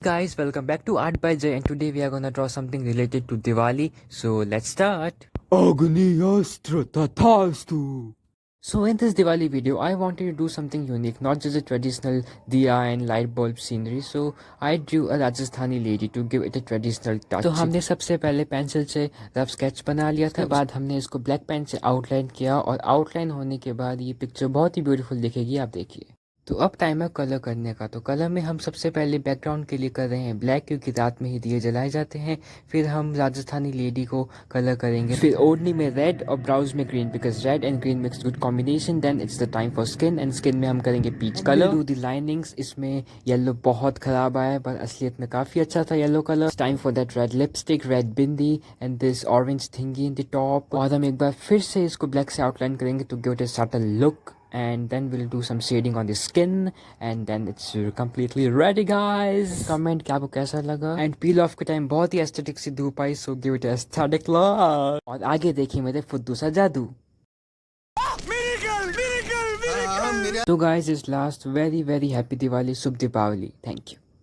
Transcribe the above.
Guys, welcome back to Art by Jay, and today we are gonna draw something related to Diwali. So let's start. Agniastra Tathastu. So in this Diwali video, I wanted to do something unique, not just a traditional diya and light bulb scenery. So I drew a Rajasthani lady to give it a traditional touch. तो हमने सबसे पहले pencil से rough sketch बना लिया था, बाद हमने इसको ब्लैक पेन से आउटलाइन किया, और आउटलाइन होने के बाद ये पिक्चर बहुत ही ब्यूटीफुल दिखेगी, आप देखिए। तो अब टाइम है कलर करने का। तो कलर में हम सबसे पहले बैकग्राउंड के लिए कर रहे हैं ब्लैक, क्योंकि रात में ही दिए जलाए जाते हैं। फिर हम राजस्थानी लेडी को कलर करेंगे, फिर ओढ़नी में रेड और ब्राउज में green, because red and green mix good combination. Then it's the time for skin, and skin में हम करेंगे peach colour. Do the linings. इसमें येलो बहुत खराब आया, पर असलियत में काफी अच्छा था yellow colour. Time for that red lipstick, red bindi and this orange thingy in the top. और हम एक बार फिर से इसको ब्लैक से आउटलाइन करेंगे to give it a subtle look, and then we'll do some shading on the skin, and then it's completely ready guys. Comment कि आपको कैसा लगा, and peel off के टाइम बहुत ही aesthetic सी धूप आई, so give it a aesthetic look। और आगे देखिए मेरे फुद्दू सा जादू। So guys, this last very happy Diwali, Shubh Deepawali. Thank you।